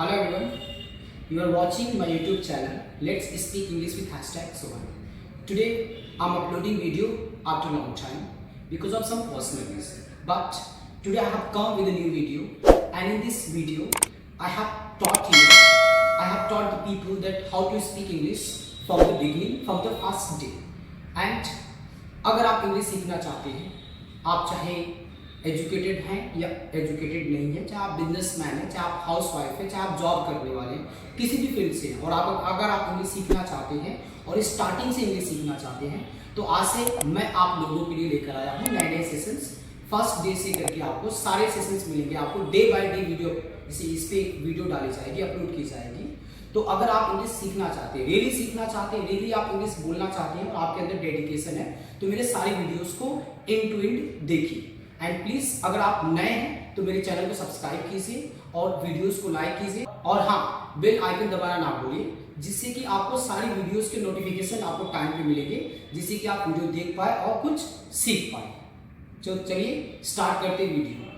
Hello everyone, you are watching my YouTube channel Let's Speak English with #Sohan. Today I'm uploading video after a long time because of some personal reason. But today I have come with a new video, and in this video I have taught the people that how to speak English from the beginning, from the first day. And अगर आप English सीखना चाहते हैं, आप चाहे educated हैं या educated नहीं है, चाहे आप बिजनेसमैन हैं, चाहे आप हाउसवाइफ हैं, चाहे आप जॉब करने वाले हैं, किसी भी फील्ड से हैं, और अगर आप इंग्लिश सीखना चाहते हैं और स्टार्टिंग से इंग्लिश सीखना चाहते हैं, तो आज से मैं आप लोगों के लिए लेकर आया हूँ नए सेशंस। फर्स्ट डे से करके आपको सारे सेशंस मिलेंगे, आपको डे बाय डे वीडियो इस पे वीडियो डाली जाएगी, अपलोड की जाएगी। तो अगर आप इंग्लिश सीखना चाहते हैं, रियली सीखना चाहते हैं, रियली आप इंग्लिश बोलना चाहते हैं और आपके अंदर डेडिकेशन है, तो मेरे सारे वीडियोस को एंड टू एंड देखिए। एंड प्लीज अगर आप नए हैं तो मेरे चैनल को सब्सक्राइब कीजिए और वीडियोस को लाइक कीजिए, और हाँ, बेल आइकन दबाना ना भूलिए, जिससे कि आपको सारी वीडियोस के नोटिफिकेशन आपको टाइम पे मिलेंगे, जिससे कि आप वीडियो देख पाए और कुछ सीख पाए। तो चलिए स्टार्ट करते हैं वीडियो।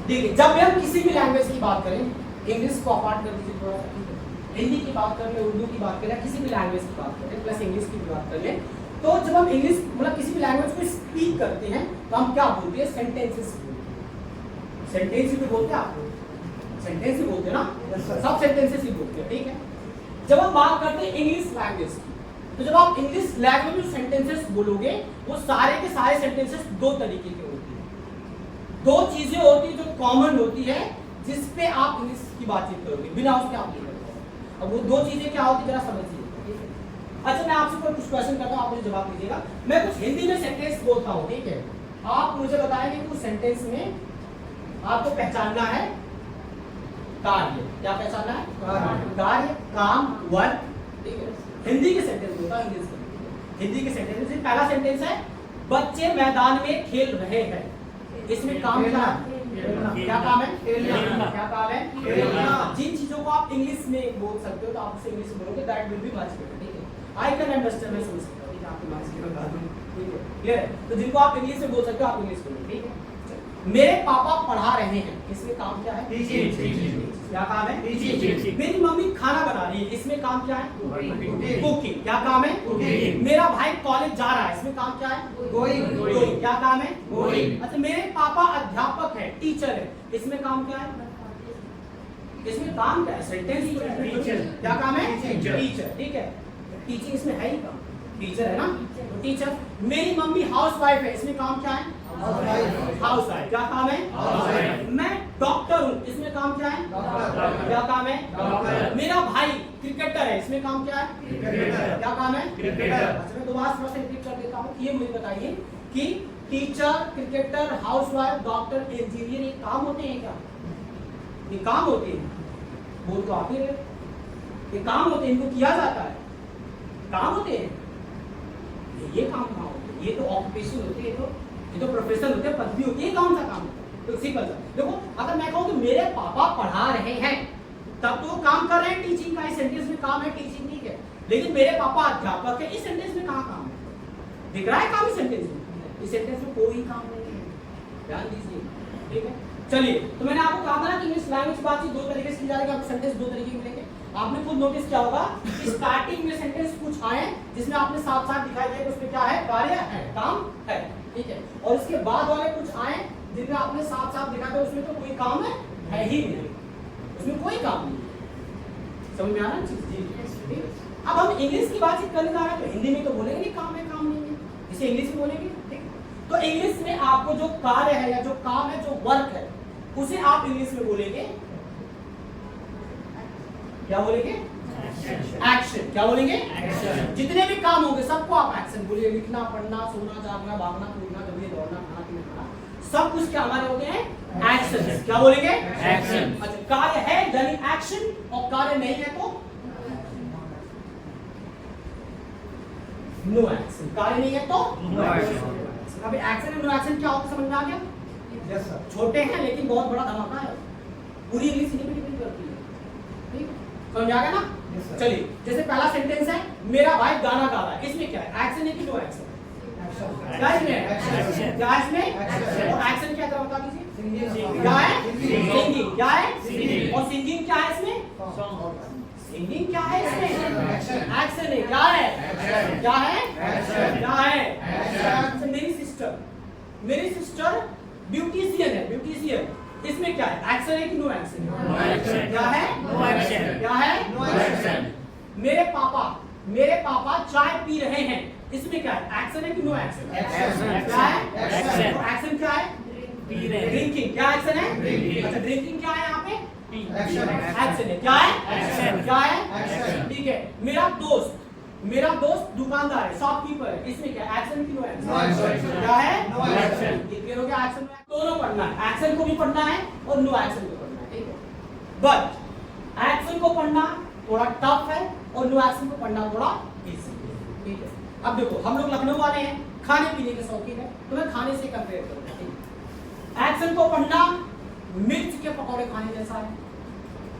देखिए, जब भी हम किसी भी लैंग्वेज की बात करें, इंग्लिश को अपार्ट कर दीजिए थोड़ा सा, हिंदी की बात कर ले, उर्दू की बात करें, किसी भी लैंग्वेज की बात करें, प्लस इंग्लिश की भी बात कर ले, तो जब हम इंग्लिश मतलब किसी भी लैंग्वेज को स्पीक करते हैं तो हम क्या बोलते हैं? सेंटेंसेस बोलते हैं। सेंटेंस ही तो बोलते हैं, आप सेंटेंस ही बोलते हैं ना, सब सेंटेंसेस ही बोलते हैं, ठीक है। जब हम बात करते हैं इंग्लिश लैंग्वेज की, तो जब आप इंग्लिश लैंग्वेज में सेंटेंसेस बोलोगे, वो सारे के सारे सेंटेंसेस दो तरीके के होते हैं। दो चीजें होती है जो कॉमन होती है, जिसपे आप इंग्लिश की बातचीत करोगे, बिना उसके आप नहीं करोगे। अब वो दो चीजें क्या होती है जरा समझिए। अच्छा, मैं आपसे कोई कुछ क्वेश्चन करता हूँ, आप मुझे जवाब दीजिएगा। मैं कुछ हिंदी में सेंटेंस बोलता हूँ, ठीक है, आप मुझे बताएंगे कि उस सेंटेंस में आपको पहचानना है कार्य। क्या पहचानना है? कार्य, काम, वर्क, ठीक है। हिंदी के सेंटेंस बोलता हूँ, इंग्लिश में हिंदी के सेंटेंस में पहला सेंटेंस है, बच्चे मैदान में खेल रहे हैं। इसमें काम क्या है? क्या काम है? क्या काम है? जिन चीजों को आप इंग्लिश में बोल सकते हो तो आप उसे इंग्लिश में बोलोगे, that will be much better, ठीक है। आई कैन अंडरस्टैंड, मैं समझ सकता हूं, ठीक है, आपकी बात समझ बता दूं, ठीक है, क्लियर है। तो जिनको आप इंग्लिश में बोल सकते हो आप इंग्लिश बोलोगे, ठीक है। मेरे पापा पढ़ा रहे हैं, इसमें काम क्या है? क्या काम है? मेरी मम्मी खाना बना रही है, इसमें काम क्या है? कुकिंग। क्या काम है? मेरा भाई कॉलेज जा रहा है, इसमें काम क्या है? गोइंग। क्या काम है? गोइंग। अच्छा, मेरे पापा अध्यापक है, टीचर है, इसमें काम क्या है? इसमें काम क्या है? Sentence teacher. क्या काम है? टीचर, ठीक है। टीचिंग इसमें है ही काम, टीचर है ना, तो टीचर। मेरी मम्मी हाउसवाइफ है, इसमें काम क्या है? हाउसवाइफ। क्या काम है? मैं डॉक्टर हूँ, इसमें काम क्या है? क्या काम है? मेरा भाई क्रिकेटर है, इसमें काम क्या है? क्या काम है? अच्छा, मैं दोबारा थोड़ा सा रिपीट कर देता हूँ। ये मुझे बताइए कि teacher, cricketer, housewife, doctor, engineer, ये काम होते हैं क्या? ये काम होते हैं, बोल तो आप ही रहे, ये काम होते हैं, इनको किया जाता है, काम होते हैं। ये काम कहाँ होते हैं? ये तो ऑक्यूपेशन होते हैं, ये तो प्रोफेशन होते हैं, पदवी होती है, कौन सा काम होता है? तो सिंपल सा देखो, अगर मैं कहूँ कि मेरे पापा पढ़ा रहे हैं, तब तो काम कर रहे हैं टीचिंग का, इस सेंटेंस में काम है टीचिंग, ठीक है। लेकिन मेरे पापा अध्यापक है, इस सेंटेंस में कहाँ काम है? दिख रहा है काम इस सेंटेंस में? इस सेंटेंस में कोई काम नहीं है, ध्यान दीजिए, ठीक है। चलिए, तो मैंने आपको कहा था ना कि इंग्लिश लैंग्वेज बातचीत दो तरीके से की जाएगी, आपको सेंटेंस दो तरीके के मिलेंगे। आपने खुद नोटिस किया होगा कि स्टार्टिंग में सेंटेंस कुछ आए जिसमें आपने साफ साफ दिखाई दिया कि उसमें क्या है? कार्य है, काम है, ठीक है। और इसके बाद वाले कुछ आए जिनमें आपने साफ साफ दिखा दिया उसमें तो कोई काम है ही नहीं, उसमें कोई काम नहीं। समझ में आ रहा है चीज? जी। अब हम इंग्लिश की बातचीत करने जा रहे हैं तो हिंदी में तो बोलेंगे नहीं काम है, काम नहीं है, इसे इंग्लिश में बोलेंगे, ठीक। तो इंग्लिश में आपको जो कार्य है या जो काम है, जो वर्क है, उसे आप इंग्लिश में बोलेंगे, क्या बोलेंगे? एक्शन। क्या बोलेंगे? एक्शन। जितने भी काम होंगे सबको आप एक्शन बोलिए। लिखना, पढ़ना, सोना, जागना, भागना, कूदना, दौड़ना, खाना पीना, सब कुछ क्या हमारे होते हैं? एक्शन। क्या बोलेंगे? एक्शन। अच्छा, कार्य है यानी एक्शन, और कार्य नहीं है तो नो एक्शन। कार्य नहीं है तो नो एक्शन। अभी एक्शन और नो एक्शन क्या होता है, समझ में आ गया? Yes sir. छोटे हैं लेकिन बहुत बड़ा धमाका है, पूरी इंग्लिश इन्हीं पे डिपेंड करती है, ठीक, समझ आ गया ना? चलिए जैसे पहला सेंटेंस है मेरा भाई गाना गा रहा है, इसमें क्या है, एक्शन है कि नो एक्शन? क्या इसमें क्या इसमें और एक्शन क्या था बता दीजिए? क्या है? सिंगिंग। क्या है? और सिंगिंग क्या है इसमें? सिंगिंग क्या है इसमें? एक्शन है। क्या है? क्या है? क्या है? मेरी सिस्टर ब्यूटिशियन है, ब्यूटिशियन, इसमें क्या है, एक्शन है कि नो एक्शन? क्या है? No action. क्या है? No action. मेरे पापा चाय पी रहे हैं, इसमें क्या है, एक्शन है कि नो एक्शन? क्या है? एक्शन क्या है? ड्रिंकिंग। क्या एक्शन है? अच्छा ड्रिंकिंग क्या है यहाँ पे? एक्शन है। क्या है? क्या है? ठीक है। मेरा दोस्त दुकानदार है, शॉपकीपर है, इसमें क्या एक्शन की नो एक्शन? क्या है? No action. ये क्लियर हो गया? एक्शन दोनों पढ़ना है, एक्शन को भी पढ़ना है और नो एक्शन को पढ़ना है, ठीक है। बट एक्शन को पढ़ना थोड़ा टफ है और नो एक्शन को पढ़ना थोड़ा इजी है, ठीक है। अब देखो हम लोग लखनऊ वाले हैं, खाने पीने के शौकीन है, तो मैं खाने से कंपेयर करूंगा, ठीक है। एक्शन को पढ़ना मिर्च के पकौड़े खाने जैसा है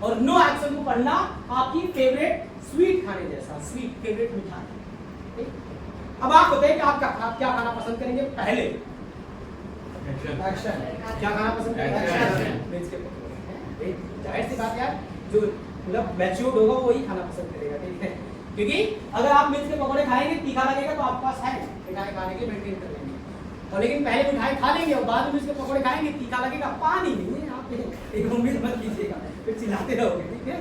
और नो एक्शन को पढ़ना आपकी फेवरेट स्वीट खाने जैसा, स्वीट फेवरेट मिठाई। अब आप बताइए कि आप क्या खाना पसंद करेंगे? पहले एक्शन। क्या खाना पसंद करेंगे? मिर्च के पकौड़े। जाहिर सी बात यार, जो मतलब मैच्योर्ड होगा वो ही खाना पसंद करेगा, ठीक है। क्योंकि अगर आप मिर्च के पकौड़े खाएंगे तीखा लगेगा तो आपके पास है मिठाई खाने के मेंटेन कर लेंगे, और लेकिन पहले मिठाई खा लेंगे और बाद में मिर्च के पकौड़े खाएंगे तीखा लगेगा, पानी नहीं है आप एक उम्मीद मत कीजिएगा, फिर चिल्लाते रहोगे, ठीक है।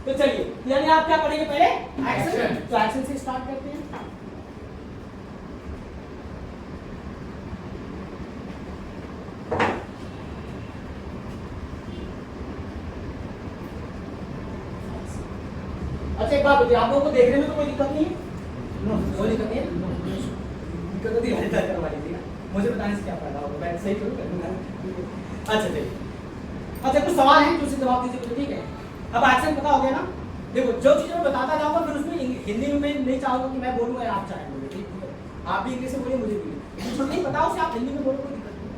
तो चलिए यानी आप क्या पढ़ेंगे पहले? एक्शन। तो एक्शन से स्टार्ट करते हैं। अच्छा एक बात बताइए, आप लोगों को देखने में तो कोई दिक्कत नहीं है? कोई दिक्कत नहीं है? दिक्कत होती है करवा लीजिएगा, मुझे बताने से क्या फायदा होगा, मैं सही करूँ करूँगा। अच्छा चलिए, अच्छा कुछ सवाल हैं तो उससे जवाब दीजिए, ठीक है। अब एक्शन पता हो गया ना? देखो जो चीज़ मैं बताता जाऊंगा फिर उसमें हिंदी में मैं नहीं चाहूंगा कि मैं बोलूँ या आप चाहे बोले, ठीक है। आप भी इंग्लिश में बोलिए, मुझे भी जो नहीं पता उसे आप हिंदी में बोलो, कोई दिक्कत नहीं,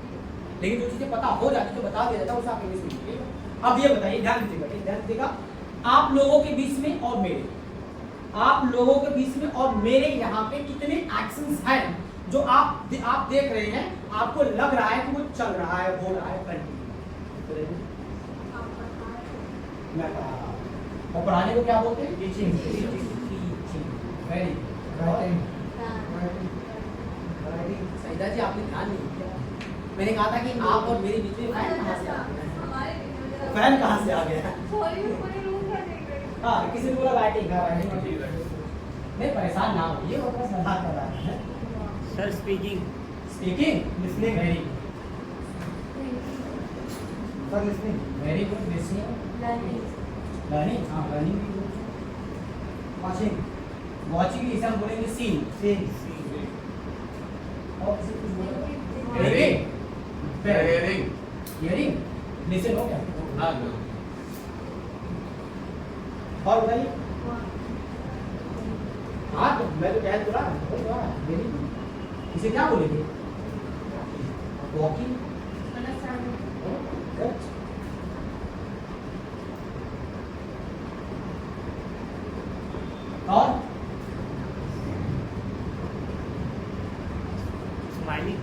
लेकिन जो चीज़ें पता हो जाती तो बता दिया जाता उसे आप इंग्लिश में बोलिए। अब ये बताइए, ध्यान दीजिएगा, आप लोगों के बीच में और मेरे यहाँ पे कितने एक्शंस हैं जो आप देख रहे हैं, आपको लग रहा है कि वो चल रहा है, हो रहा है, कंटिन्यू। और पढ़ाने को क्या बोलते हैं? टीचिंग। वेरी सईदा जी आपने ध्यान नहीं दिया, मैंने कहा था कि आप और मेरे बीच में फैन कहाँ से आ गया? फैन कहाँ से आ गया? हाँ किसी ने बोला राइटिंग नहीं, परेशान ना होइए, वो बस मजाक कर रहा है sir. Speaking listening very sir, listening very good, listening learning, हाँ लर्निंग भी गुड। वाचिंग इसे हम बोलेंगे सीन। और किसी कुछ बोला? हियरिंग लिसन हो गया। और बताइए। हाँ तो मैं तो कह रहा वेरी गुड, इसे क्या बोलेंगे? वॉकिंग। और स्माइलिंग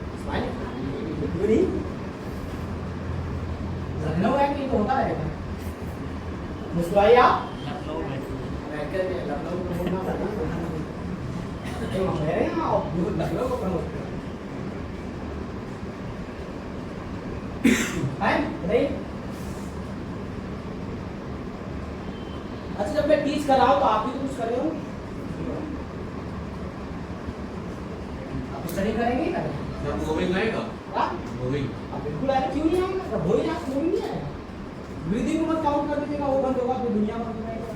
लखनऊ है कि तो होता रहेगा, मुस्कुराइए आप। लखनऊ को बोलना मेरे यहाँ और लखनऊ को प्रमोट नहीं। अच्छा जब मैं टीच कर रहा हूँ तो आप भी तो कुछ कर रहे हो, आप स्टडी करेंगे ही करेंगे। मूविंग आएगा? मूविंग आप बिल्कुल आएगा, क्यों नहीं आएगा? जब हो ही जाए मूविंग नहीं आएगा। ब्रीदिंग को मत काउंट कर दीजिएगा, वो बंद होगा तो दुनिया बंद हो जाएगा।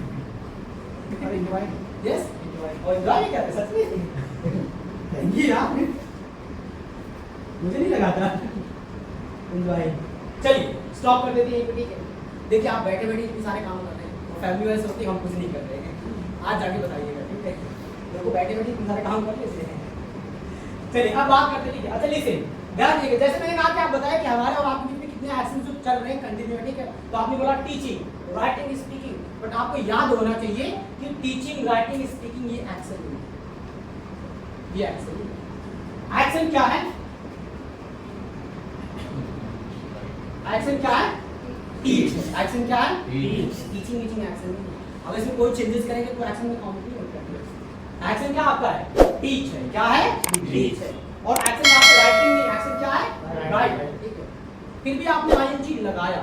एंजॉय, यस एंजॉय, और एंजॉय क्या है सच में? थैंक यू यार, मुझे नहीं लगा था एंजॉय। चलिए स्टॉप कर देते हैं, ठीक है। देखिए आप बैठे बैठे इतने सारे काम कर रहे हैं, फैमिली वाले सोचते हम कुछ नहीं कर रहे हैं, आज जाके बताइएगा, ठीक है। लोगों बैठे बैठे इतने सारे काम कर लेते हैं। चलिए अब बात करते हैं, ठीक है। अच्छा लिसन, ध्यान दीजिएगा, जैसे मैंने कहा कि आप बताया कि हमारे और आपके बीच में कितने एक्शन जो चल रहे हैं कंटिन्यू, ठीक है। तो आपने बोला टीचिंग, राइटिंग, स्पीकिंग, बट आपको याद होना चाहिए कि टीचिंग, राइटिंग, स्पीकिंग ये एक्शन नहीं है, ये एक्शन नहीं है। एक्शन क्या है? एक्शन क्या है? टीच। एक्शन क्या है? टीचिंग टीचिंग एक्शन नहीं है। अगर इसमें कोई चेंजेस करेंगे तो एक्शन में काउंट नहीं होता। एक्शन क्या आपका है? टीच है। क्या है? टीच है। और एक्शन आपका राइटिंग नहीं, एक्शन क्या है? राइट। ठीक है, फिर भी आपने आईएनजी लगाया,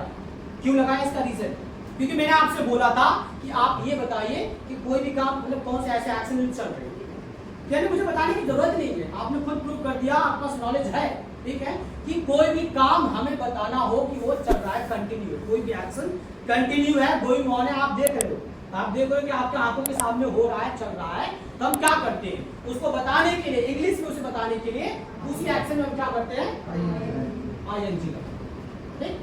क्यों लगाया? इसका रीजन क्योंकि मैंने आपसे बोला था कि आप ये बताइए कि कोई भी काम मतलब कौन से ऐसे एक्शन चल रहे हैं, यानी मुझे बताने की जरूरत नहीं है, आपने खुद प्रूव कर दिया, आपका नॉलेज है। ठीक है, कि कोई भी काम हमें बताना हो कि वो चल रहा है, कंटिन्यू, कोई भी एक्शन कंटिन्यू है, गोइंग ऑन है, आप देख रहे हो, आप देख रहे हो कि आपके आंखों के सामने हो रहा है, चल रहा है, तो हम क्या करते हैं? उसको बताने के लिए, इंग्लिश में उसे बताने के लिए उसी एक्शन में हम क्या करते हैं? आईएनजी लगाते हैं। ठीक,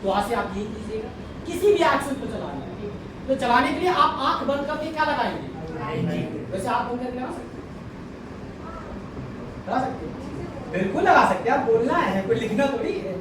तो आज से आप यही कीजिएगा, किसी भी एक्शन को चलाना है तो चलाने के लिए आप आंख बंद करके क्या लगाएंगे? वैसे आप बंद करके लगा सकते हैं, लगा सकते हैं, बिल्कुल लगा सकते हैं, आप बोलना है, कोई लिखना थोड़ी है।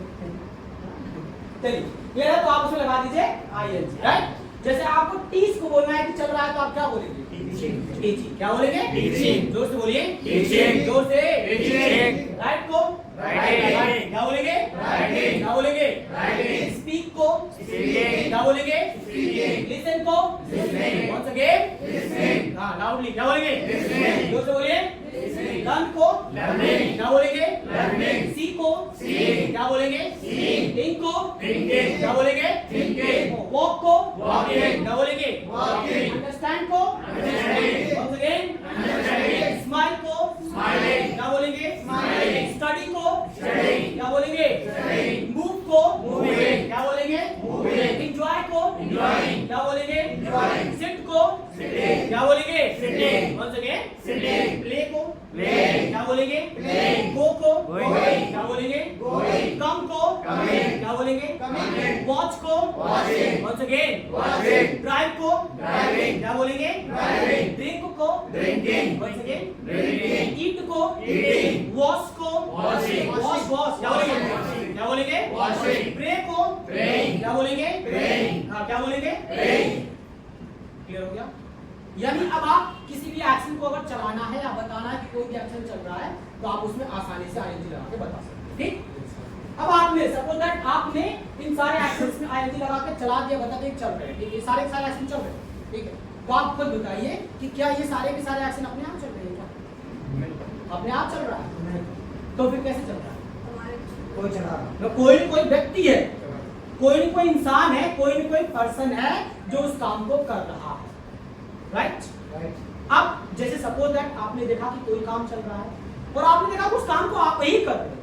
चलिए क्लियर है, तो आप उसमें लगा दीजिए आईएनजी, राइट। जैसे आपको टीच को बोलना है कि चल रहा है, तो आप क्या बोलेंगे? टीचिंग। क्या बोलेंगे? टीचिंग। जोर से बोलिए, टीचिंग। जोर से, टीचिंग। राइट को राइट, क्या बोलेंगे? राइटिंग। क्या बोलेंगे? राइटिंग। स्पीक को स्पीकिंग। क्या बोलेंगे? स्पीकिंग। लिसन को लिसनिंग। Once again listening. हां, लाउडली क्या बोलेंगे? लिसनिंग। जोर से बोलिए, लिसनिंग। लर्न को लर्निंग। क्या बोलेंगे? लर्निंग। सी को सीइंग। क्या बोलेंगे? सीइंग। थिंक को थिंकिंग। क्या बोलेंगे? थिंकिंग। वॉक को वॉकिंग। क्या बोलेंगे? वॉकिंग। अंडरस्टैंड को understanding. Once again understanding. Smile को स्माइलिंग। क्या बोलेंगे? स्माइलिंग। स्टडी को स्टडीइंग। क्या बोलेंगे? स्टडीइंग। मूव को मूविंग। क्या बोलेंगे? मूविंग। एंजॉय को एंजॉयिंग। क्या बोलेंगे? एंजॉयिंग। सिट को सिटिंग। क्या बोलेंगे? Sitting. Once again sitting. Play को प्लेइंग। क्या बोलेंगे? प्लेइंग। गो को गोइंग। क्या बोलेंगे? गोइंग। कम को कमिंग। क्या बोलेंगे? कमिंग। वॉच को watching. Once again watching. Drive को ड्राइविंग। क्या बोलेंगे? ड्राइविंग। ड्रिंक को drinking. Once again drinking. Eat को ईटिंग। वॉश को वॉशिंग। वॉश वॉश क्या बोलेंगे? क्या बोलेंगे? वॉशिंग। प्रे को प्रेइंग। क्या बोलेंगे? प्रेइंग। हां, क्या बोलेंगे? प्रेइंग। क्लियर हो गया? यानी अब आप किसी भी एक्शन को अगर चलाना है या बताना है कि कोई भी एक्शन चल रहा है, तो आप उसमें आसानी से आईएनजी लगा के बता सकते हैं। ठीक, अब आपने सपोज दैट आपने इन सारे एक्शंस में आईएनजी लगा के चला दिया, बता दें चल रहे हैं, ठीक है, ये सारे एक्शन चल रहे हैं, ठीक है, तो आप खुद बताइए कि क्या ये सारे के सारे एक्शन अपने आप चल रहे हैं? क्या अपने आप चल रहा है? तो फिर कैसे चल रहा है? कोई चला रहा है, कोई न कोई व्यक्ति है, कोई न कोई इंसान है, कोई न कोई पर्सन है जो उस काम को कर रहा है, राइट। अब जैसे सपोज दैट आपने देखा कि कोई काम चल रहा है और आपने देखा कि उस काम को आप ही कर रहे हो,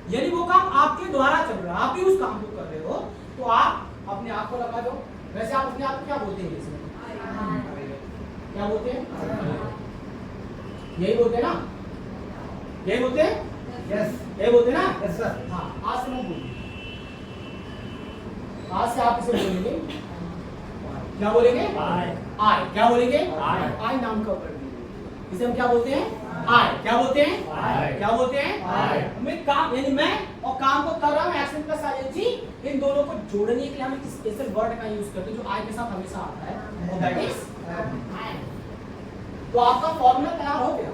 यानी वो काम आपके द्वारा चल रहा है, आप ही उस काम को कर रहे हो, तो आप अपने आप को लगा दो। वैसे आप अपने आप को क्या बोलते हैं? इसमें क्या बोलते हैं? यही बोलते हैं ना? यही बोलते हैं? यस, यही बोलते हैं ना? Yes sir. हाँ, आज से मत बोलिए, आज से आप इसे बोलेंगे, क्या बोलेंगे? आई। आई क्या बोलेंगे? आई। आई नाम का वर्ड इसे हम क्या बोलते हैं? आई। क्या बोलते हैं? आई। क्या बोलते हैं? आई। मैं काम, यानी मैं और काम को कर रहा हूं, एक्शन प्लस आईएनजी, इन दोनों को जोड़ने के लिए हम एक स्पेशल वर्ड का यूज करते हैं जो आई के साथ हमेशा आता है, और दैट इज आई। तो आपका फॉर्मूला तैयार हो गया,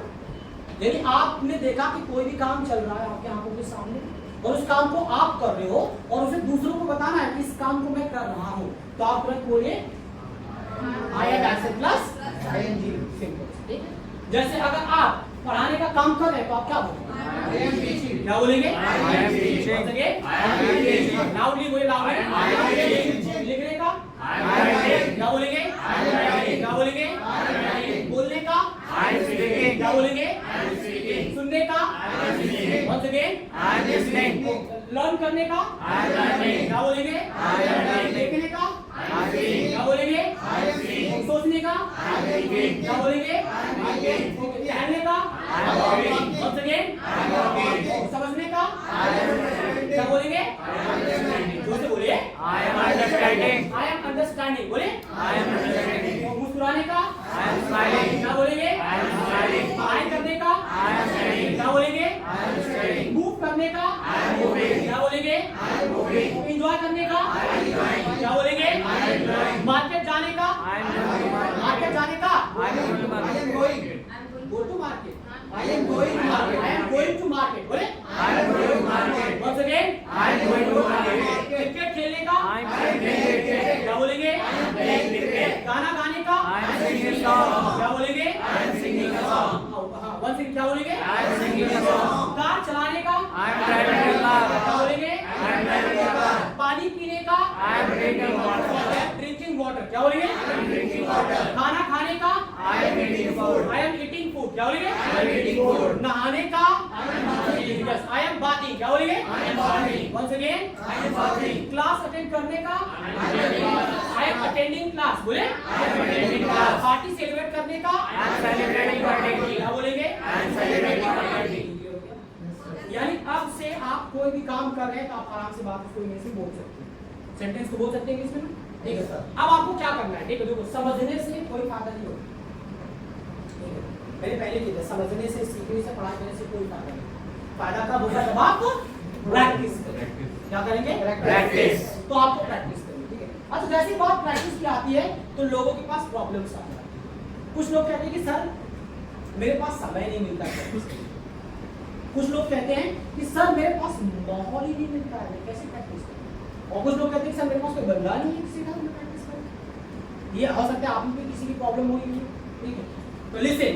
यानी आपने देखा कि कोई भी काम चल रहा है आपके आंखों के सामने और उस काम को आप कर रहे हो और उसे दूसरों को बताना है कि इस काम को मैं कर रहा हूं, तो आप तुरंत बोलिए I am action plus ING. Simple, ठीक है। जैसे अगर आप पढ़ाने का काम कर रहे हैं तो आप क्या बोलेंगे? I am teaching. क्या बोलेंगे? I am teaching. लाउडली बोलिए, लाउडली। लिखने का आई एम राइटिंग। क्या बोलेंगे? I am writing. क्या बोलेंगे? I am writing. बोलने का आई एम स्पीकिंग। क्या बोलेंगे? I am speaking. सुनने का I am listening. Once again I am listening. Learn करने का आई एम लर्निंग। क्या बोलेंगे? I am learning. देखने का आई एम सीइंग। क्या बोलेंगे? I am seeing. सोचने का आई एम थिंकिंग। क्या बोलेंगे? I am thinking. टहलने का I am walking. Once again I am walking. समझने का आई एम अंडरस्टैंडिंग। क्या बोलेंगे? I am understanding. जोर से बोलिए, I am understanding. I am understanding. बोलिए, आई एम अंडरस्टैंडिंग। मुस्कुराने का आई एम स्माइलिंग। क्या बोलेंगे? I am smiling. पढ़ाई करने का आई एम स्टडीइंग। क्या बोलेंगे? I M studying. मूव करने का आई एम मूविंग। क्या बोलेंगे? I am moving. एंजॉय करने का आई एम एंजॉयिंग। क्या बोलेंगे? I am enjoying. मार्केट जाने का आई I am going to market. I am going. Go to market. I am going to market. I am going to market. बोले? I am going to market. Once again. I am going to market. Cricket खेलने का? I am playing cricket. क्या बोलेंगे? I am playing cricket. गाना गाने का? I am singing a song. क्या बोलेंगे? I am singing a song. हाँ, once again क्या बोलेंगे? I am singing a song. Car चलाने का? I am driving a car. क्या बोलेंगे? I am driving a car. पानी पीने का? I am drinking water. Drinking water क्या बोलेंगे? I am drinking water. खाना खाने का? I am eating food. I am eating food क्या बोलेंगे? I am eating food. नहाने का? I am bathing. Yes, I am bathing क्या बोलेंगे? I am bathing. Once again I am bathing. Class attend करने का? I am attending class. I am attending class बोले? I am attending class. Party celebrate करने का? I am celebrating birthday. क्या बोलेंगे? I am celebrating birthday. यानी अब से आप कोई भी काम कर रहे हैं तो आप आराम से बात उसको इंग्लिश में बोल सकते हैं, सेंटेंस को बोल सकते हैं इंग्लिश में। ठीक है सर। अब आपको क्या करना है? ठीक है, देखो समझने से कोई फायदा नहीं होगा। मैंने पहले किया था, समझने से, सीखने से, पढ़ाई करने से कोई फायदा नहीं। फायदा कब होगा? जब आप प्रैक्टिस करेंगे। क्या करेंगे? Practice. तो आपको प्रैक्टिस करनी, ठीक है। अच्छा, जैसी बात प्रैक्टिस की आती है तो लोगों के पास प्रॉब्लम्स आती है। कुछ लोग कहते हैं कि सर मेरे पास समय नहीं मिलता प्रैक्टिस करने। कुछ लोग कहते हैं कि सर मेरे पास माहौल ही नहीं मिलता है, मैं कैसे प्रैक्टिस करूं? और कुछ लोग कहते हैं कि सर मेरे पास कोई बंदा नहीं है किसी का मैं प्रैक्टिस करूं। ये हो सकता है आप में भी किसी की प्रॉब्लम हो रही है, ठीक है। तो लिसन,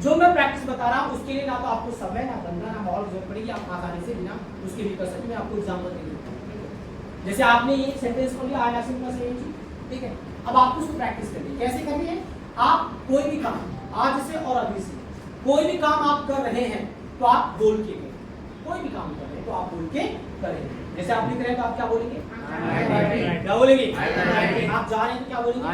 जो मैं प्रैक्टिस बता रहा हूं उसके लिए ना तो आपको समय, ना बंदा, ना माहौल की जरूरत पड़ेगी। आप आसानी से बिना उसके भी कर सकते। मैं आपको एग्जांपल दे देता हूं। जैसे आपने ये सेंटेंस को लिया, आई एम एसिंग प्लस एंग, ठीक है। अब आपको उसको प्रैक्टिस करनी है। कैसे करनी है? आप कोई भी काम आज से और अभी से कोई भी काम आप कर रहे हैं तो आप बोल के करें। कोई भी काम कर रहे हैं तो आप बोल के करें। जैसे आप लिख रहे हैं तो आप क्या बोलेंगे? क्या बोलेंगे? आप जा रहे हैं तो क्या बोलेंगे?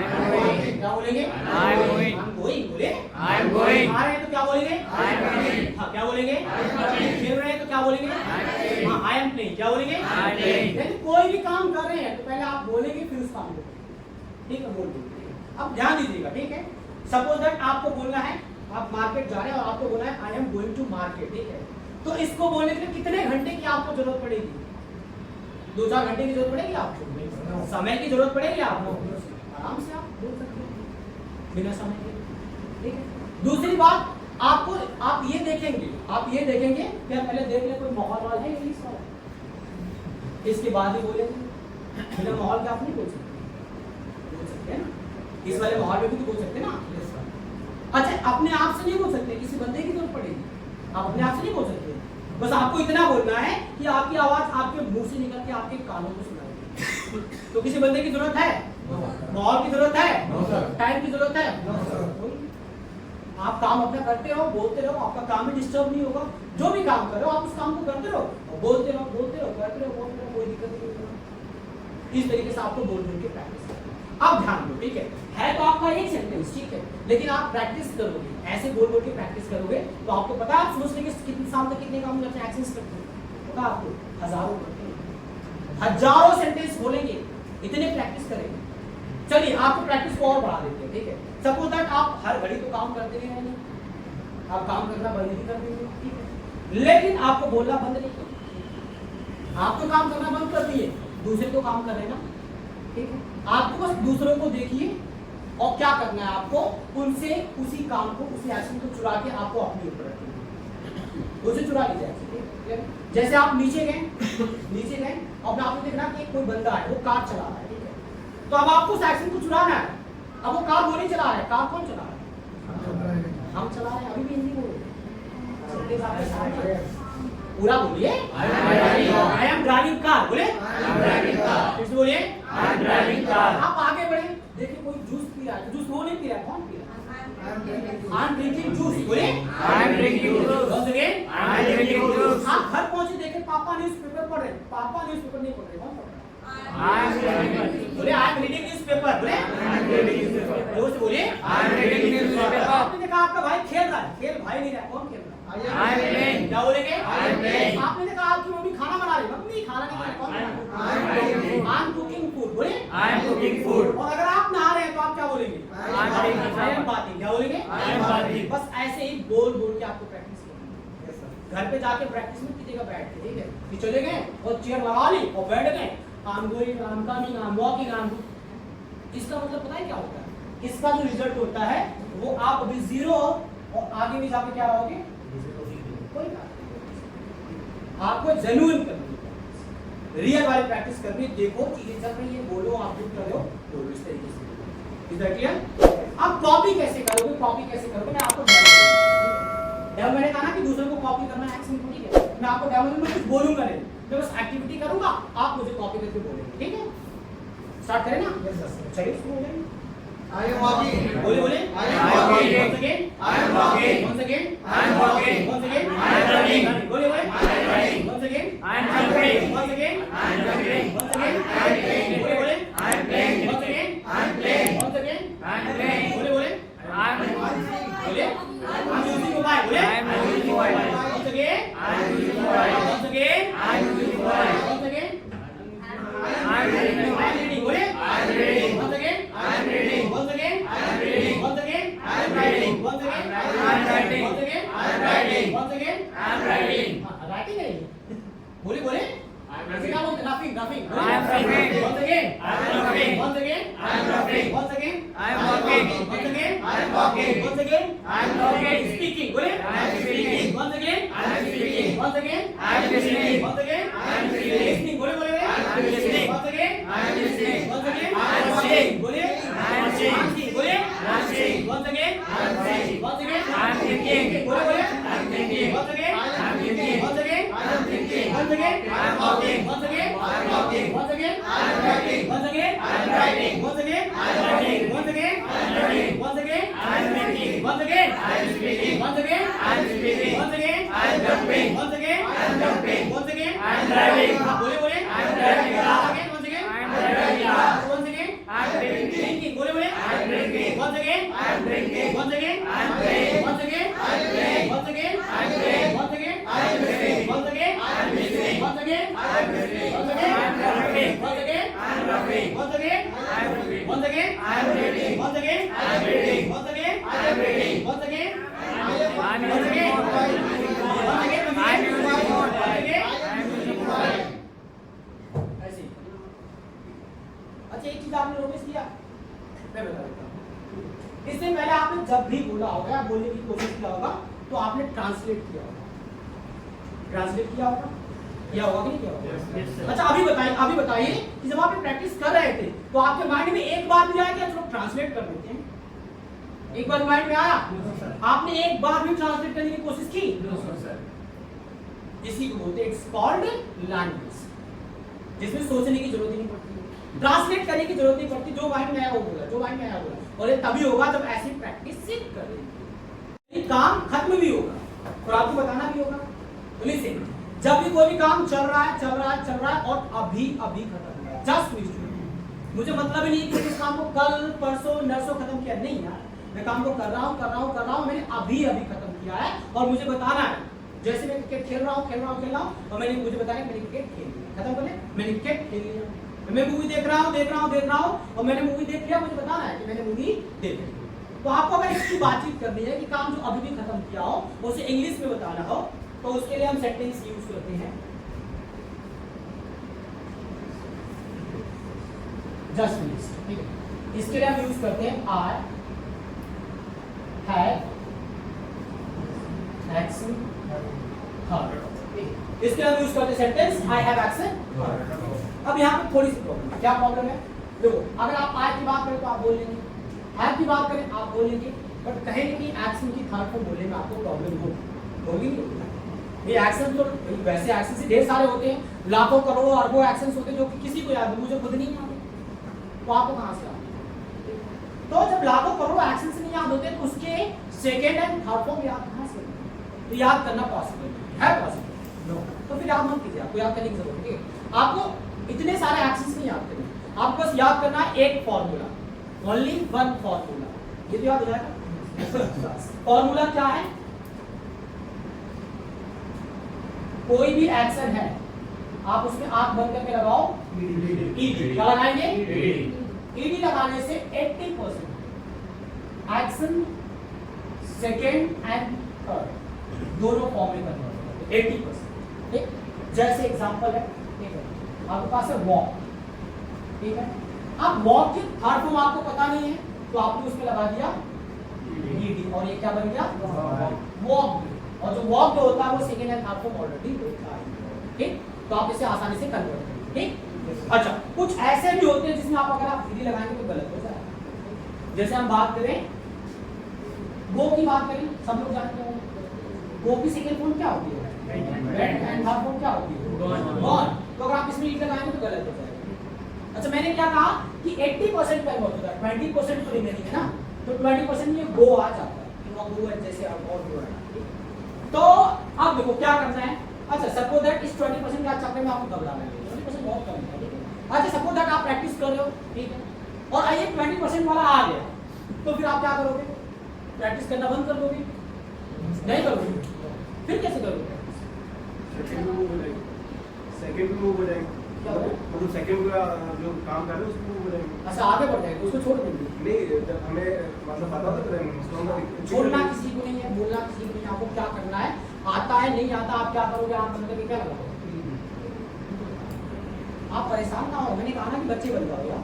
क्या बोलेंगे? I am going. बोले? I am going. आ रहे हैं तो क्या बोलेंगे? I am coming. हाँ, क्या बोलेंगे? coming. खेल रहे हैं तो क्या बोलेंगे? I am playing. हाँ, I am playing क्या बोलेंगे? I am playing. यानी कोई भी काम कर रहे हैं तो पहले आप बोलेंगे फिर उस काम को करेंगे। ठीक है, बोल दीजिए। अब ध्यान दीजिएगा, ठीक है। सपोज दैट आपको बोलना है, आप मार्केट जा रहे हैं और आपको बोलना है I am going to market, ठीक है। तो इसको बोलने के लिए कितने घंटे की आपको जरूरत पड़ेगी? 2-4 घंटे की जरूरत पड़ेगी आपको? समय की जरूरत पड़ेगी आपको? आराम से आप बोल सकते हैं बिना समय के, ठीक है। दूसरी बात, आपको आप ये देखेंगे क्या पहले देख ले कोई माहौल वाला है इंग्लिश वाला, इसके बाद ही बोलेंगे। बिना माहौल के आप नहीं बोल सकते हैं ना, इस वाले माहौल में भी तो बोल सकते हैं ना। अच्छा, अपने आप से नहीं बोल सकते, किसी बंदे की जरूरत पड़ेगी। आप अपने आप से नहीं बोल सकते, बस आपको इतना बोलना है कि आपकी आवाज आपके मुंह से निकल के आपके कानों को सुनाई। तो किसी बंदे की जरूरत है? माहौल की जरूरत है? टाइम की जरूरत है? आप काम अपना करते रहो, बोलते रहो, आपका काम भी डिस्टर्ब नहीं होगा। जो भी काम कर रहे हो आप उस काम को करते रहो, बोलते रहो, करते रहो, कोई दिक्कत नहीं होगा। इस तरीके से आपको बोल के प्रैक्टिस करना। अब ध्यान दो, ठीक है तो आपका एक सेंटेंस, ठीक है, लेकिन आप प्रैक्टिस करोगे, ऐसे बोल के प्रैक्टिस करोगे तो आपको पता है आप सोचने के कितने साल तक कितने काम अपने एक्सेस करते हैं, पता आपको? हजारों करते हैं, हजारों सेंटेंस बोलेंगे, इतने प्रैक्टिस करेंगे। चलिए आपको प्रैक्टिस को और बढ़ा देते हैं, ठीक है। सपोज दैट आप हर घड़ी तो काम करते ही रहेंगे, आप काम करना बंद नहीं कर देंगे, ठीक है, लेकिन आपको बोलना बंद नहीं करेंगे। आप तो काम करना बंद कर दिए, दूसरे को काम कर रहे ना, ठीक है। आपको बस दूसरों को देखिए और क्या करना है आपको, उनसे उसी काम को, उसी एक्शन को चुरा के आपको अपने ऊपर रखना, उसे चुरा लीजिए, ठीक है। जैसे आप नीचे गए और आपने देखना कि कोई बंदा है वो कार चला रहा है, ठीक है, तो अब आपको उस एक्शन को चुराना है। अब वो कार वो नहीं चला रहा है, कार कौन चला रहा है? हम चला रहे हैं। अभी भी हिंदी बोलो, पूरा बोलिए। आई एम ड्राइविंग कार, बोले फिर से बोलिए। आप आगे बढ़े, देखिए कोई जूस पी रहा है, जूस वो नहीं पी रहा है, कौन पी रहा है? आई एम ड्रिंकिंग जूस, बोले आप घर पहुंचे, देखे पापा न्यूज़पेपर पढ़ रहे, पापा न्यूज़पेपर नहीं पढ़ रहे, कौन पढ़ रहा है? बोले आई एम रीडिंग न्यूज़पेपर, बोले जोर से बोलिए। आपने देखा आपका भाई खेल रहा है, खेल भाई नहीं रहा, कौन खेल रहा है? क्या बोलेंगे? आपने देखा आपकी मम्मी खाना बना रही, मम्मी खाना नहीं बना, कौन बना रहा है? आई एम कुकिंग फूड, बोले और अगर आप नहा रहे हैं तो आप क्या बोलेंगे? आई एम बाथिंग, क्या बोलेंगे? बस ऐसे ही बोल के आपको प्रैक्टिस करनी है। घर पे जाके प्रैक्टिस में कीजिएगा बैठ के, ठीक है, कि चले गए और चेयर लगा ली और बैठ गए, आई am going, I am coming, I am walking, I am, इसका मतलब पता है क्या होता है? इसका जो रिजल्ट होता है वो आप अभी 0 और आगे भी जाके क्या रहोगे, कोई बात नहीं। आपको जेन्युइन करनी है, रियल वाली प्रैक्टिस करनी। देखो चीजें चल रही है, बोलो, आप जो कर रहे हो बोलो इस तरीके से। Is that clear? आप कॉपी कैसे करोगे, कॉपी कैसे करोगे मैं आपको डेमो, मैंने कहा ना कि दूसरों को कॉपी करना है एक्शन, ठीक है? मैं आपको डेमो में कुछ बोलूंगा नहीं, मैं बस एक्टिविटी करूंगा, आप मुझे कॉपी करके बोलेंगे, ठीक है? स्टार्ट करें ना? चलिए शुरू हो जाएंगे। I am walking. बोले बोले। I am walking. Once again. I am walking. Once again. I am walking. Once again. I am running. बोले बोले। I am running. Once again. I am jumping. Once again. I am jumping. Once again. I am playing. बोले बोले। I am playing. Once again. I am playing. Once again. I am playing. बोले बोले। I am बोले। I'm using mobile. बोले। I am using mobile. Once again. I am using mobile. Once again. I am using mobile. Once again. I am reading. I'm reading. बोले। I am reading. Once again. I am reading. Once again. I am reading. Once again. I am writing. Once again. I am writing. Once again. I am writing. Once again. I am writing. Writing है ये। बोले बोले। ऐसे क्या बोलते हैं? Laughing, laughing. I am laughing. Once again. I am laughing. Once again. I am laughing. Once again. I am walking. Once again. I am walking. Once again. I am walking. Speaking. बोले। I am speaking. Once again. I am speaking. Once again. I am listening. Once again. I am listening. Listening. बोले बोले। I am listening. Once again. I am listening. Once again. I am watching. बोले। I am seeing. बोले। Watching. Once again. I am seeing. Once again. I am thinking. बोले बोले। I am thinking. Once again. I am thinking. Once again. I am thinking. Once again. I am walking. Once again. I am walking. Once again. I am writing. Once again. I am writing. Once again. I am writing. Once again. I am learning. Once again. I am thinking. Once again. I am speaking. Once again. I am speaking. Once again. I am jumping. Once again. I am jumping. Once again. I am driving. बोले बोले। I am driving car. Once again. I am driving car. Once again. I am drinking. Drinking. बोले बोले। I am drinking. Once again. I am drinking. Once again. I am playing. Once again. I am playing. Once again. I am playing. Once again. I am listening. Once again. I am listening. Once again. I am listening. Once again. I am laughing. Once again. I am laughing. Once again. I am reading. Once again. I am reading. Once again. I am reading. Once again. I am reading. Once again. I am Once using again. mobile. Once again. I am using mobile. Once again. I am using mobile. ऐसे ही। अच्छा एक चीज आपने notice किया, मैं बता देता हूँ। इससे पहले आपने जब भी बोला होगा या बोलने की कोशिश किया होगा तो आपने ट्रांसलेट किया होगा, ट्रांसलेट किया होगा कि नहीं किया होगा? अच्छा अभी बताइए कि जब आप प्रैक्टिस कर रहे थे तो आपके माइंड में एक बार भी आया कि चलो ट्रांसलेट कर देते हैं? एक बार माइंड में आया? आपने एक बार भी ट्रांसलेट करने की कोशिश की? इसी को बोलते हैं इट्स कॉल्ड लैंग्वेज, जिसमें सोचने की जरूरत ही नहीं पड़ती, ट्रांसलेट करने की जरूरत नहीं पड़ती। जो माइंड में आया वो बोला, जो माइंड में आया बोला। और ये तभी होगा जब ऐसी प्रैक्टिस सिर्फ करेंगे, काम खत्म भी होगा और आपको बताना भी होगा। लिसन, जब भी कोई भी काम चल रहा है और अभी खत्म हुआ, जस्ट मुझे मतलब ही नहीं कि इस काम को कल परसों नरसों खत्म किया, नहीं यार, मैं काम को कर रहा हूँ, मैंने अभी खत्म किया है और मुझे बताना है। जैसे मैं क्रिकेट खेल रहा हूँ और मुझे बताना है मैंने क्रिकेट खेल लिया, खत्म कर लिया, मैंने क्रिकेट खेल लिया। मैं मूवी देख रहा हूँ और मैंने मूवी देख लिया, मुझे बताना है कि मैंने मूवी देख ली। तो आपको अगर इसकी बातचीत करनी है कि काम जो अभी भी खत्म किया हो उसे इंग्लिश में बताना हो तो उसके लिए हम सेंटेंस यूज करते हैं। जस्ट मिनट, ठीक है, इसके लिए हम यूज करते हैं आई हैव एक्शन हर्ड। इसके लिए हम यूज करते हैं sentence I have action heard. अब यहाँ पे थोड़ी सी प्रॉब्लम है। क्या प्रॉब्लम है? देखो, अगर आप आई की बात करें तो आप बोल लेंगे, हैव की बात करें आप बोल लेंगे, बट कहेंगे कि एक्शन की थर्ड फॉर्म बोलने में आपको प्रॉब्लम होगी नहीं? ये एक्शन तो वैसे एक्शन से ढेर सारे होते हैं, लाखों करोड़ों अरबों एक्शंस होते हैं जो कि किसी को याद है, मुझे खुद नहीं याद है, तो आपको कहां से याद? तो जब लाखों करोड़ों एक्शंस नहीं याद होते तो उसके सेकंड एंड थर्ड फॉर्म याद कहां से? तो याद करना पॉसिबल है पॉसिबल नो, तो फिर याद मत कीजिए, आपको याद करने की जरूरत नहीं है। आपको इतने सारे एक्शंस नहीं याद करने, आपको बस याद करना है एक फॉर्मूला, ओनली वन फॉर्मूला। ये तो याद हो जाएगा। फॉर्मूला क्या है? कोई भी एक्शन है आप उसमें आंख बंद करके लगाओ, ईडी क्या लगाएंगे? ईडी लगाने से 80% एक्शन सेकेंड एंड थर्ड दोनों फॉर्म में करना होगा, 80%। ठीक, जैसे एग्जांपल है, ठीक है, आपके पास है वॉक, ठीक है, आप वॉक की थर्ड फॉर्म आपको पता नहीं है तो आपने उसमें लगा दिया ed और ये क्या बन गया वॉक। और जो वॉक जो होता है वो second and third form already होता है, ठीक। तो आप इसे आसानी से कन्वर्ट करेंगे, ठीक। अच्छा, कुछ ऐसे भी होते हैं जिसमें आप अगर आप ed लगाएंगे तो गलत हो जाएगा। जैसे हम बात करें गो की बात करें, सब लोग जानते हैं गो की सेकंड फॉर्म क्या होती है, वेंट, एंड थर्ड फॉर्म क्या होती है, गॉन। तो अगर आप इसमें ed लगाएंगे तो गलत हो जाएगा। अच्छा, मैंने क्या कहा कि 80% कन्वर्ट होता है, 20% तो रिमेनिंग है ना, तो 20% में गो आ जाता है, गो जैसे आप और गो है। तो अब देखो क्या करना है। अच्छा, सपोज दैट इस 20% के चक्कर में आपको घबराना है, 20% बहुत कम है, ठीक है। अच्छा, सपोज दैट आप प्रैक्टिस कर रहे हो, ठीक है, और आइए 20% वाला आ गया, तो फिर आप क्या करोगे, प्रैक्टिस करना बंद कर दोगे, नहीं करोगे, फिर कैसे करोगे, सेकंड में मूव हो जाएंगे, मतलब सेकंड का जो काम कर रहे हैं उसको मूव हो जाएंगे। अच्छा, आगे बढ़ जाएगा, उसको छोड़ देंगे। नहीं, जब हमें मतलब पता तो करेंगे, छोड़ना किसी को नहीं है, बोलना किसी को नहीं है, आपको क्या करना है, आता है नहीं आता आप क्या करोगे, आप मतलब कि क्या लगाओगे, आप परेशान ना हो। मैंने कहा ना कि बच्चे बन जाओ यार,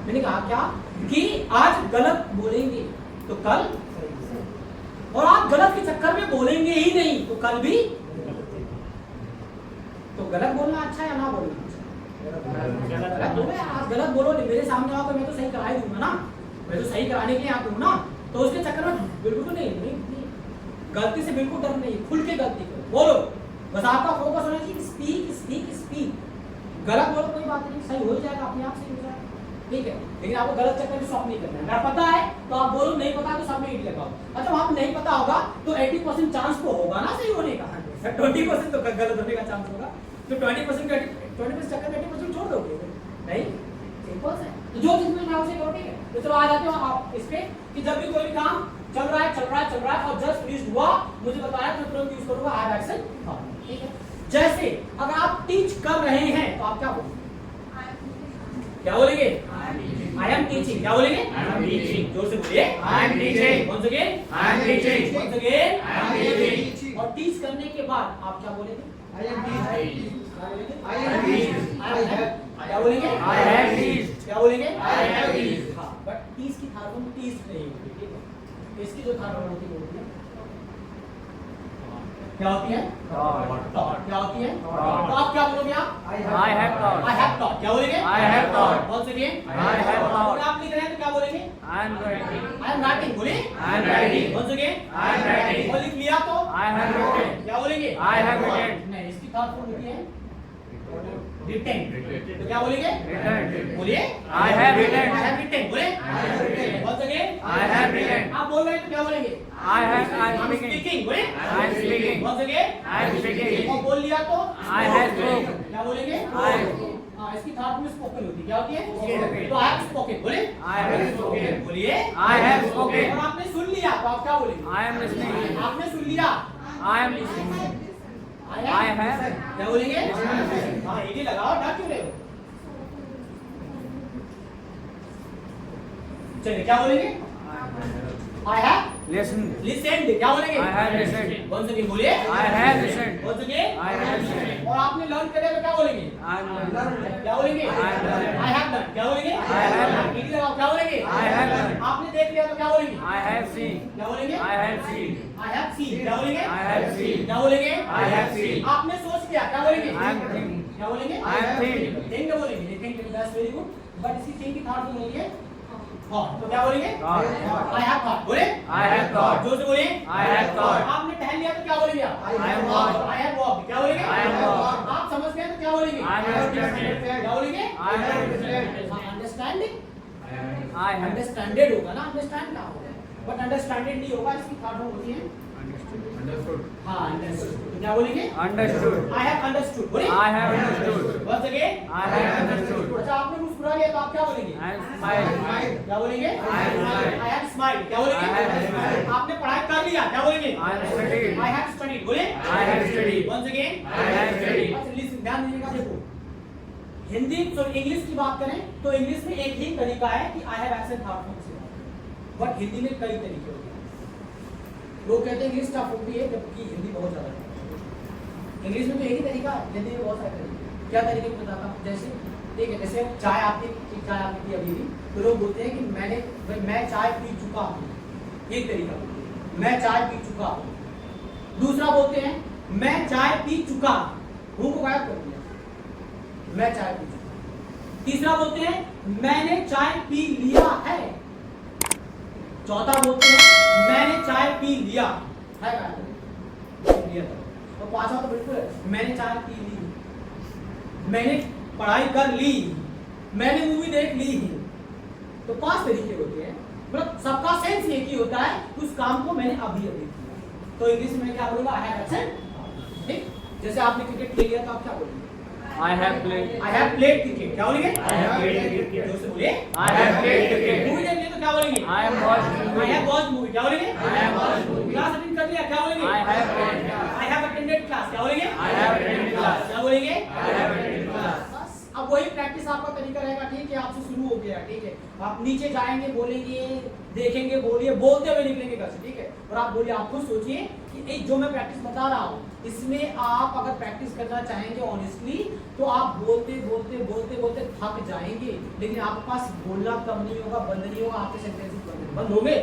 मैंने कहा क्या कि आज गलत बोलेंगे तो कल, और आप गलत के चक्कर में बोलेंगे ही नहीं तो कल भी। तो गलत बोलना अच्छा है या ना बोलना अच्छा, गलत बोलो यार, आप गलत बोलो नहीं, मेरे सामने आओ तो मैं तो सही करा ही दूंगा ना, मैं तो सही कराने के लिए आप हूँ ना, तो उसके चक्कर में बिल्कुल नहीं, गलती से बिल्कुल डर नहीं, खुल के गलती करो, बोलो, बस आपका फोकस होना चाहिए स्पीक स्पीक स्पीक। गलत बोलो कोई बात नहीं, सही हो ही जाएगा, अपने आप सही हो जाएगा, ठीक है। लेकिन आपको गलत चक्कर में स्टॉप नहीं करना है। अगर पता है तो आप बोलो, नहीं पता तो सब में ईट लगाओ। अच्छा, वहां नहीं पता होगा तो 80% चांस तो होगा ना सही होने का, 20% तो गलत होने का चांस होगा, तो 20% चक्कर में 80% छोड़ दोगे नहीं, सिंपल है। तो जो चीज में उसे करो, ठीक है। तो चलो आ जाते हो आप इस पे कि जब भी कोई भी काम चल रहा है और जस्ट फिनिश्ड हुआ, मुझे बताया तो तुरंत यूज करूंगा हैव एक्शन, ठीक है। जैसे अगर आप टीच कर रहे हैं तो आप क्या बोलेंगे, क्या बोलेंगे, आई एम टीचिंग, क्या बोलेंगे, आई एम टीचिंग, जोर से बोलिए, I am teaching, once again, I am teaching, once again, I am teaching. और टीच करने के बाद आप क्या बोलेंगे, I am teaching, I am teaching, I have, क्या बोलेंगे, आई हैव टीच्ड, क्या बोलेंगे, आई हैव टीच्ड। हां, बट टीच की थर्ड फॉर्म टीच नहीं होती, ठीक है। इसकी जो थर्ड फॉर्म होती है क्या होती है, थॉट, क्या होती है, तो आप क्या बोलोगे, आप I have thought, I have thought, क्या बोलेंगे, I have thought, once again, I have thought. आप लिख रहे हैं तो क्या बोलेंगे, I am writing, I am writing, बोलिए, I am writing, once again, I am writing. और लिख लिया तो आई हैव रिटन, क्या बोलेंगे, आई हैव रिटन। नहीं, इसकी थर्ड फॉर्म होती है रिटन, तो क्या बोलेंगे, रिटन, बोलिए, I have written, I have written, बोले, I have written, once again, I have written. आप बोल रहे हैं तो क्या बोलेंगे, आई एम स्पीकिंग, बोले, I am speaking, once again, I am speaking. और बोल लिया तो आई हैव स्पोकन, क्या बोलेंगे, आई, हां, इसकी थर्ड में स्पोकन होती है, क्या होती है, तो आई हैव स्पोकन, बोले, आई हैव स्पोकन, बोलिए, आई हैव स्पोकन। और आपने सुन लिया तो आप क्या बोलेंगे, आई एम लिसनिंग, आपने सुन लिया, आई एम लिसनिंग, आई हैव, क्या बोलेंगे, हां, ईडी लगाओ, डर क्यों रहे हो, चलिए क्या बोलेंगे, आई हैव लिसन्ड, क्या बोलेंगे, I have listened, once again बोलिए, I have listened, once again, I have listened. और आपने लर्न कर लिया तो क्या बोलेंगे, आई हैव लर्न, क्या बोलेंगे, आई हैव लर्न, क्या बोलेंगे, आई हैव लर्न। ईडी लगाओ, क्या बोलेंगे, आई हैव लर्न। आपने देख लिया तो क्या बोलेंगे, आई हैव सीन, क्या बोलेंगे, I have seen, I have seen, क्या बोलेंगे, आई हैव सीन, क्या बोलेंगे, आई हैव सीन। आपने सोच लिया, क्या बोलेंगे, आई एम थिंकिंग, क्या बोलेंगे, आई एम थिंकिंग, थिंक बोलेंगे, think, that's very good. But इसकी थिंक की थर्ड फॉर्म होती है थॉट, तो क्या बोलेंगे, आई हैव थॉट, बोले, आई हैव थॉट, जोर से बोलिए, आई हैव थॉट। आपने टहल लिया तो क्या बोलेंगे, I have walked, I have walked, क्या बोलेंगे, आई हैव वॉक्ड। आप समझ गए तो क्या बोलेंगे, आई हैव अंडरस्टैंड, क्या बोलेंगे, I have understand, understanding, I have understanded होगा ना, अंडरस्टैंड का होगा, बट अंडरस्टैंडेड नहीं होगा, इसकी थर्ड फॉर्म होती है अंडरस्टूड, हां, अंडरस्टूड, क्या बोलेंगे, अंडरस्टूड, आई हैव अंडरस्टूड, बोलिए, I have understood, once again, I have understood. अच्छा, आपने मुस्कुरा लिया तो आप क्या बोलेंगे, आई हैव स्माइल्ड, क्या बोलेंगे, आई हैव स्माइल्ड, क्या बोलेंगे, आपने पढ़ाई कर लिया, क्या बोलेंगे, I have studied, I have studied, बोले, I have studied, once again, I have studied. अच्छा, लिसन, ध्यान दीजिएगा, देखो हिंदी तो इंग्लिश की बात करें तो इंग्लिश में एक ही तरीका है कि I have action third form से, बट हिंदी में कई तरीके होते हैं। लोग कहते हैं इंग्लिश टफ होती है जबकि हिंदी बहुत ज्यादा है। इंग्लिश में तो एक ही तरीका है, हिंदी में बहुत सारे तरीके। क्या तरीके बताता हूं, जैसे ठीक है, जैसे चाय आपने पी अभी भी, तो लोग बोलते हैं कि मैं चाय पी चुका हूँ, एक तरीका मैं चाय पी चुका हूँ। दूसरा बोलते हैं मैं चाय पी चुका हूँ को गायब कर दिया, मैं चाय पी चुका। तीसरा बोलते हैं मैंने चाय पी लिया है। चौथा बोलते हैं मैंने चाय पी लिया है, लिया था। और पांचवा तो बिल्कुल है, मैंने चाय पी ली, मैंने पढ़ाई कर ली, मैंने मूवी देख ली। तो 5 तरीके होते हैं, मतलब सबका सेंस एक ही होता है, उस काम को मैंने अभी किया। तो इंग्लिश में क्या बोलूंगा, आई हैव एक्सेप्ट। ठीक, जैसे आपने क्रिकेट खेल लिया तो आप क्या बोलेंगे, I have played क्रिकेट। क्या बोलेंगे, I have played cricket. जोर से बोलिए, I have played cricket. Movie देख लिया तो क्या बोलेंगे, I have watched movie. I have watched movie। क्या बोलेंगे, I have watched movie. Class attend कर लिया, क्या बोलेंगे, I have attended class. I have attended class। क्या बोलेंगे, I have attended class. क्या बोलेंगे, I have attended class. बस अब वही प्रैक्टिस आपका तरीका रहेगा। ठीक है, आपसे शुरू हो गया। ठीक है, आप नीचे जाएंगे, बोलेंगे, देखेंगे, बोलिए, बोलते हुए निकलेंगे घर से। ठीक है, और आप बोलिए, आप खुद सोचिए कि जो मैं प्रैक्टिस बता रहा हूँ इसमें आप अगर प्रैक्टिस करना चाहेंगे ऑनेस्टली तो आप बोलते बोलते बोलते बोलते थक जाएंगे, लेकिन आपके पास बोलना कम नहीं होगा, बंद नहीं होगा, आपके सेंटेंसेस बंद होंगे।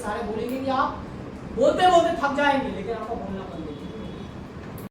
सारे बोलेंगे कि आप बोलते बोलते थक जाएंगे, लेकिन आपका बोलना बंद नहीं